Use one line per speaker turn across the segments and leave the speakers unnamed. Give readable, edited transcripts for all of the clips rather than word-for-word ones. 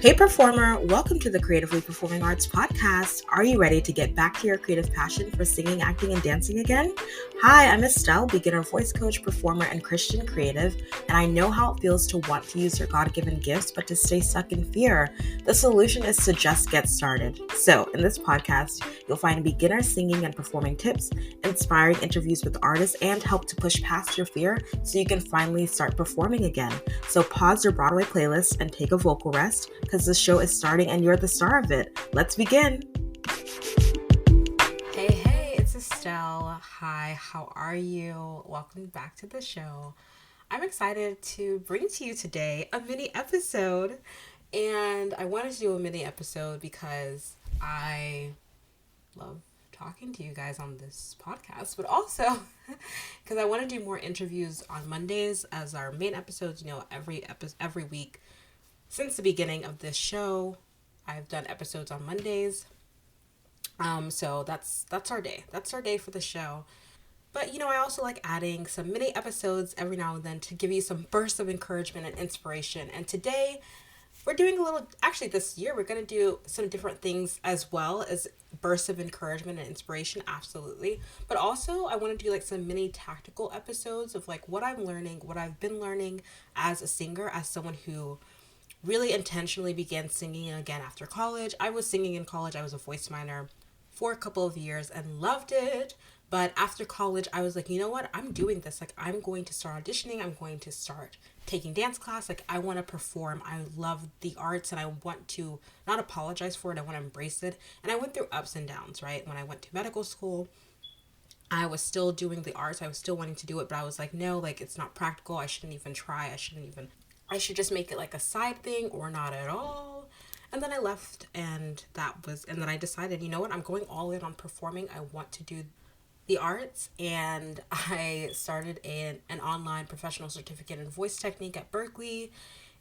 Hey performer, welcome to the Creatively Performing Arts podcast. Are you ready to get back to your creative passion for singing, acting, and dancing again? Hi, I'm Estelle, beginner voice coach, performer, and Christian creative, and I know how it feels to want to use your God-given gifts but to stay stuck in fear. The solution is to just get started. So, in this podcast, you'll find beginner singing and performing tips, inspiring interviews with artists, and help to push past your fear so you can finally start performing again. So pause your Broadway playlist and take a vocal rest, because the show is starting and you're the star of it. Let's begin. Hey, it's Estelle. Hi, how are you? Welcome back to the show. I'm excited to bring to you today a mini episode. And I wanted to do a mini episode because I love talking to you guys on this podcast, but also because I want to do more interviews on Mondays as our main episodes. Every week since the beginning of this show, I've done episodes on Mondays. So that's our day. That's our day for the show. But I also like adding some mini episodes every now and then to give you some bursts of encouragement and inspiration. And today we're doing this year, we're going to do some different things as well as bursts of encouragement and inspiration, absolutely. But also, I want to do some mini tactical episodes of what I'm learning, what I've been learning as a singer, as someone who really intentionally began singing again after college. I was singing in college. I was a voice minor for a couple of years and loved it. But after college, I was like, you know what? I'm doing this. I'm going to start auditioning. I'm going to start taking dance class. I want to perform. I love the arts and I want to not apologize for it. I want to embrace it. And I went through ups and downs, right? When I went to medical school, I was still doing the arts. I was still wanting to do it, but I was like, no, it's not practical. I shouldn't even try. I should just make it a side thing or not at all. And then I left and then I decided, you know what? I'm going all in on performing. I want to do the arts, and I started an online professional certificate in voice technique at Berkeley,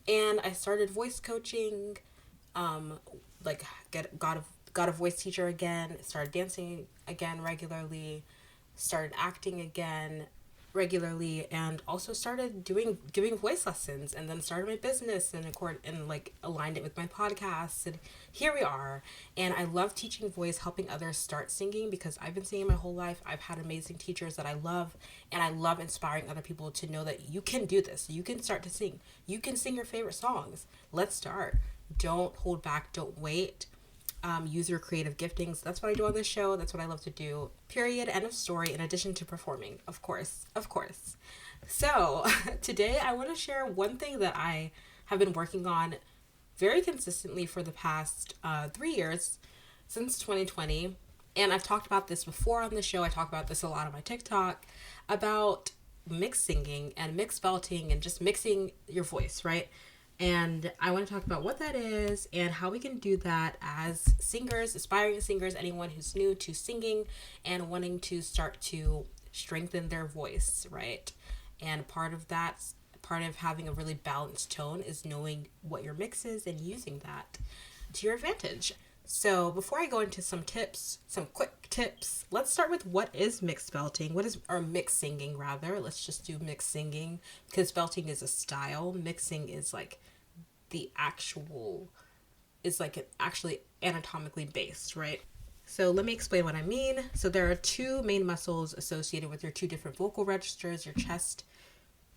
and I started voice coaching, got a voice teacher again, started dancing again regularly, started acting again regularly, and also started giving voice lessons, and then started my business and aligned it with my podcasts, and here we are. And I love teaching voice, helping others start singing, because I've been singing my whole life. I've had amazing teachers that I love, and I love inspiring other people to know that you can do this. You can start to sing. You can sing your favorite songs. Let's start. Don't hold back. Don't wait. Use your creative giftings. That's what I do on this show. That's what I love to do. Period. End of story. In addition to performing, of course. So today I want to share one thing that I have been working on very consistently for the past 3 years, since 2020. And I've talked about this before on the show. I talk about this a lot on my TikTok about mixed singing and mixed belting and just mixing your voice, right? And I want to talk about what that is and how we can do that as singers, aspiring singers, anyone who's new to singing and wanting to start to strengthen their voice, right? And part of having a really balanced tone is knowing what your mix is and using that to your advantage. So before I go into some quick tips, let's start with what is mixed belting. Or mixed singing rather. Let's just do mixed singing, because belting is a style. Mixing is actually anatomically based, right? So let me explain what I mean. So there are two main muscles associated with your two different vocal registers: your chest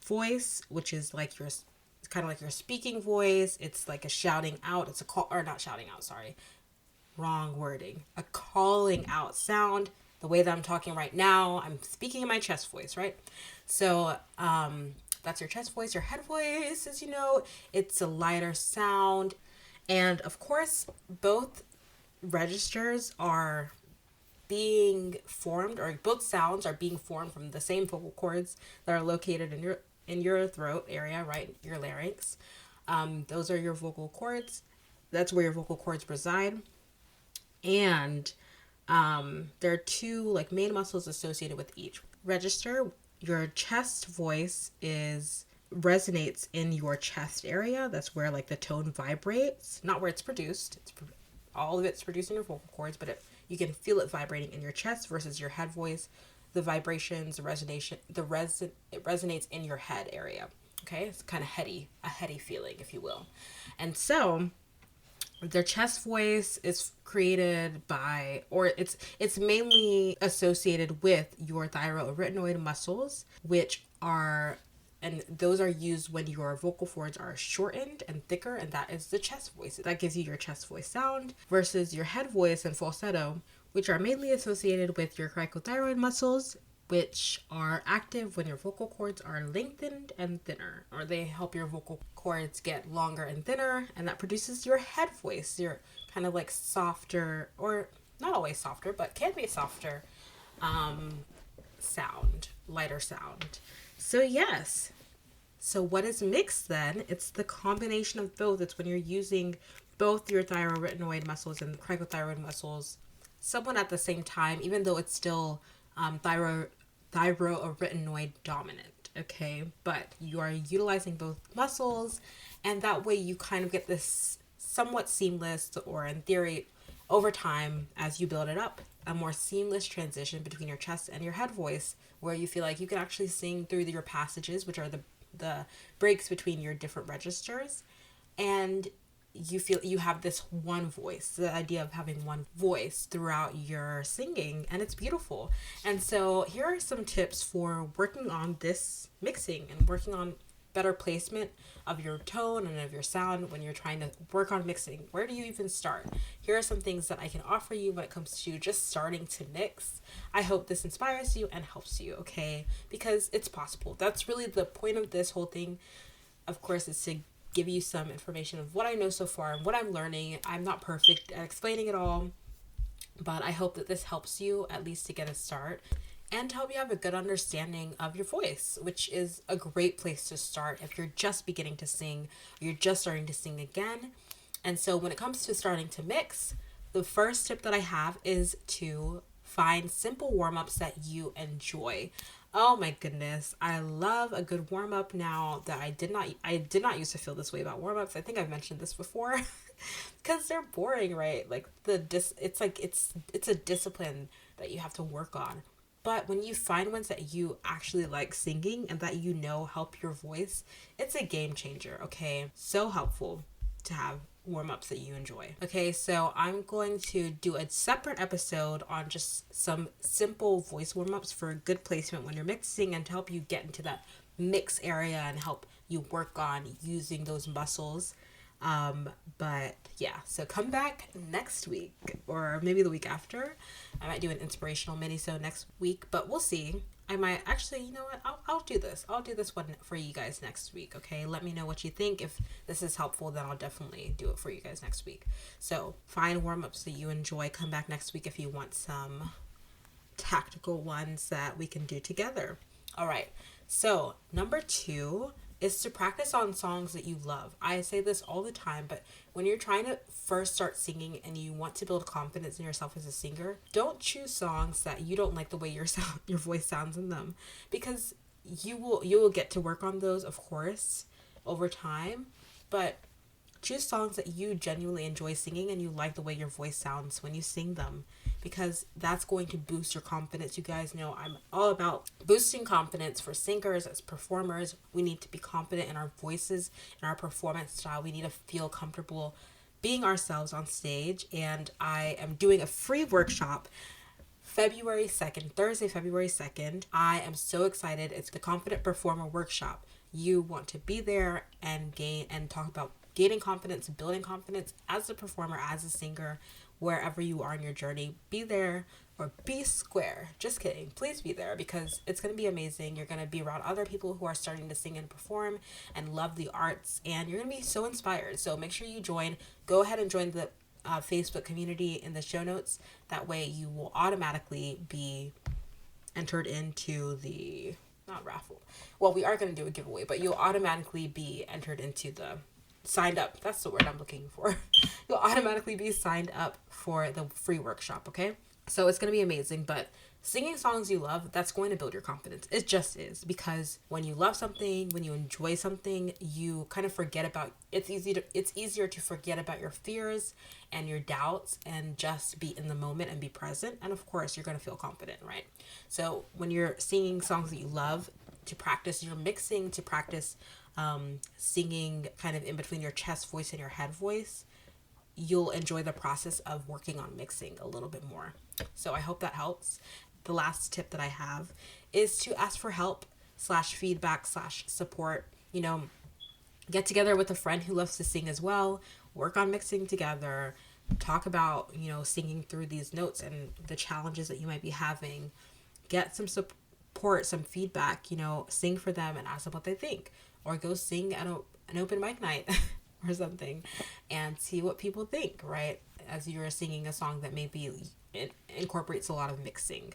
voice, which is it's kind of like your speaking voice. It's like a shouting out. It's a call, or not shouting out, sorry. Wrong wording. A calling out sound. The way that I'm talking right now, I'm speaking in my chest voice, right? So, that's your chest voice. Your head voice, as you know, it's a lighter sound. And of course, both registers are being formed, or both sounds are being formed from the same vocal cords that are located in your throat area, right? Your larynx. Those are your vocal cords. That's where your vocal cords reside. And there are two main muscles associated with each register. Your chest voice resonates in your chest area. That's where the tone vibrates, not where it's produced. All of it's produced in your vocal cords, but you can feel it vibrating in your chest, versus your head voice. The vibrations, the resonation, it resonates in your head area. Okay, it's kind of a heady feeling, if you will. And so Their chest voice is created by, or it's mainly associated with your thyroarytenoid muscles, which are, and those are used when your vocal cords are shortened and thicker, and that is the chest voice. That gives you your chest voice sound, versus your head voice and falsetto, which are mainly associated with your cricothyroid muscles, which are active when your vocal cords are lengthened and thinner, or they help your vocal cords get longer and thinner, and that produces your head voice, your kind of like softer, or not always softer, but can be softer sound, lighter sound. So, yes. So, what is mixed then? It's the combination of both. It's when you're using both your thyroarytenoid muscles and the cricothyroid muscles somewhat at the same time, even though it's still thyroarytenoid dominant, okay? But you are utilizing both muscles, and that way you kind of get this somewhat seamless, or in theory, over time, as you build it up, a more seamless transition between your chest and your head voice, where you feel like you can actually sing through your passages, which are the breaks between your different registers, and you feel you have this one voice, the idea of having one voice throughout your singing, and it's beautiful. And so here are some tips for working on this mixing and working on better placement of your tone and of your sound when you're trying to work on mixing. Where do you even start? Here are some things that I can offer you when it comes to just starting to mix. I hope this inspires you and helps you, okay? Because it's possible. That's really the point of this whole thing. Of course, is to give you some information of what I know so far and what I'm learning. I'm not perfect at explaining it all, but I hope that this helps you at least to get a start and to help you have a good understanding of your voice, which is a great place to start if you're just beginning to sing, or you're just starting to sing again. And so when it comes to starting to mix, the first tip that I have is to find simple warm-ups that you enjoy. Oh my goodness, I love a good warm-up now that I did not used to feel this way about warm-ups. I think I've mentioned this before. Because they're boring, right? Like it's a discipline that you have to work on. But when you find ones that you actually like singing and that you know help your voice, it's a game changer, okay? So helpful to have warm ups that you enjoy. Okay, so I'm going to do a separate episode on just some simple voice warm ups for good placement when you're mixing, and to help you get into that mix area and help you work on using those muscles. But yeah, so come back next week, or maybe the week after. I might do an inspirational mini-so next week, but we'll see. I might actually, you know what? I'll do this. I'll do this one for you guys next week, okay? Let me know what you think. If this is helpful, then I'll definitely do it for you guys next week. So find warm-ups that you enjoy. Come back next week if you want some tactical ones that we can do together. All right. So number 2 is to practice on songs that you love. I say this all the time, but when you're trying to first start singing and you want to build confidence in yourself as a singer, don't choose songs that you don't like the way your voice sounds in them, because you will get to work on those, of course, over time, but choose songs that you genuinely enjoy singing and you like the way your voice sounds when you sing them, because that's going to boost your confidence. You guys know I'm all about boosting confidence for singers. As performers, we need to be confident in our voices and our performance style. We need to feel comfortable being ourselves on stage, and I am doing a free workshop February 2nd, Thursday, February 2nd. I am so excited. It's the Confident Performer Workshop. You want to be there and gain and talk about gaining confidence, building confidence as a performer, as a singer, wherever you are in your journey. Be there, or be square. Just kidding. Please be there, because it's going to be amazing. You're going to be around other people who are starting to sing and perform and love the arts, and you're going to be so inspired. So make sure you join. Go ahead and join the Facebook community in the show notes. That way you will automatically be entered into the, not raffle. Well, we are going to do a giveaway, but you'll automatically be entered into the, signed up. That's the word I'm looking for. You'll automatically be signed up for the free workshop, okay? So it's going to be amazing, but singing songs you love, that's going to build your confidence. It just is, because when you love something, when you enjoy something, you kind of forget about, it's easier to forget about your fears and your doubts and just be in the moment and be present. And of course, you're going to feel confident, right? So when you're singing songs that you love, to practice your mixing, to practice singing kind of in between your chest voice and your head voice, you'll enjoy the process of working on mixing a little bit more. So I hope that helps. The last tip that I have is to ask for help slash feedback slash support. Get together with a friend who loves to sing as well, work on mixing together, talk about, singing through these notes and the challenges that you might be having. Get some support, some feedback, sing for them and ask them what they think. Or go sing at an open mic night or something and see what people think, right? As you're singing a song that maybe it incorporates a lot of mixing.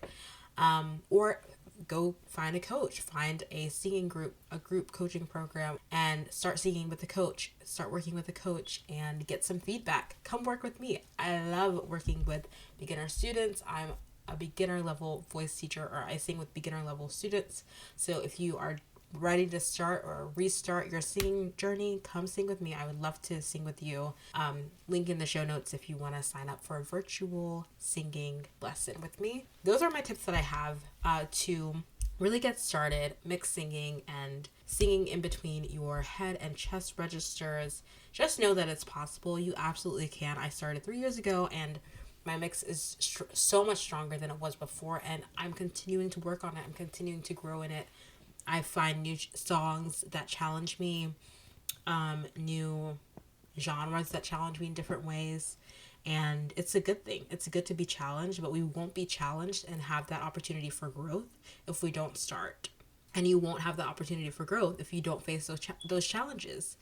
Or go find a coach, find a singing group, a group coaching program, and start singing with the coach, start working with the coach and get some feedback. Come work with me. I love working with beginner students. I'm a beginner level voice teacher, or I sing with beginner level students. So if you are ready to start or restart your singing journey, come sing with me. I would love to sing with you. Link in the show notes if you want to sign up for a virtual singing lesson with me. Those are my tips that I have to really get started mix singing and singing in between your head and chest registers. Just know that it's possible. You absolutely can. I started 3 years ago and my mix is so much stronger than it was before, and I'm continuing to work on it. I'm continuing to grow in it. I find new songs that challenge me, new genres that challenge me in different ways. And it's a good thing. It's good to be challenged, but we won't be challenged and have that opportunity for growth if we don't start. And you won't have the opportunity for growth if you don't face those challenges.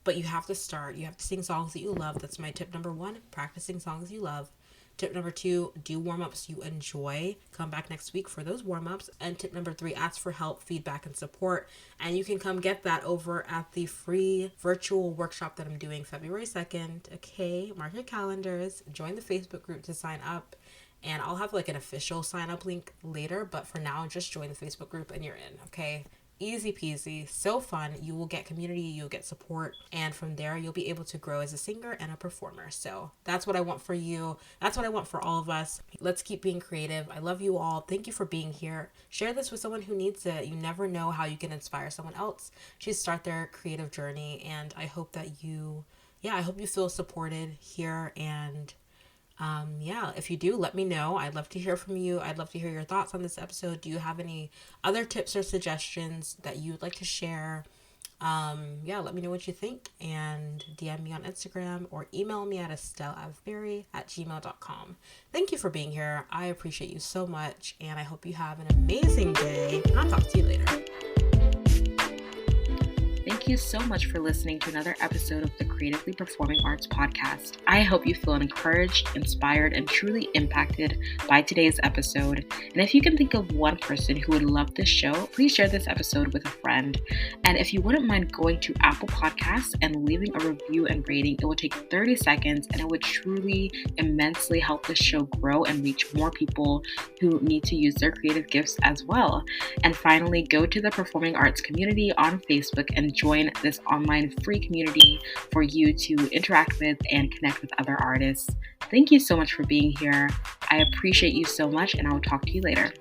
But you have to start. You have to sing songs that you love. That's my tip number 1. Practicing songs you love. Tip number 2, do warm-ups you enjoy. Come back next week for those warm-ups. And tip number 3, ask for help, feedback, and support. And you can come get that over at the free virtual workshop that I'm doing February 2nd. Okay, mark your calendars. Join the Facebook group to sign up. And I'll have like an official sign-up link later. But for now, just join the Facebook group and you're in, okay? Easy peasy, so fun. You will get community, you'll get support, and from there you'll be able to grow as a singer and a performer. So that's what I want for you. That's what I want for all of us. Let's keep being creative. I love you all. Thank you for being here. Share this with someone who needs it. You never know how you can inspire someone else to start their creative journey, and I hope that I hope you feel supported here. And if you do, let me know. I'd love to hear from you. I'd love to hear your thoughts on this episode. Do you have any other tips or suggestions that you would like to share? Let me know what you think, and DM me on Instagram or email me at estelleavberry@gmail.com. Thank you for being here. I appreciate you so much, and I hope you have an amazing day. I'll talk to you later. Thank you so much for listening to another episode of the Creatively Performing Arts Podcast. I hope you feel encouraged, inspired, and truly impacted by today's episode. And if you can think of one person who would love this show, please share this episode with a friend. And if you wouldn't mind going to Apple Podcasts and leaving a review and rating, it will take 30 seconds and it would truly immensely help this show grow and reach more people who need to use their creative gifts as well. And finally, go to the Performing Arts community on Facebook and join this online free community for you to interact with and connect with other artists. Thank you so much for being here. I appreciate you so much, and I will talk to you later.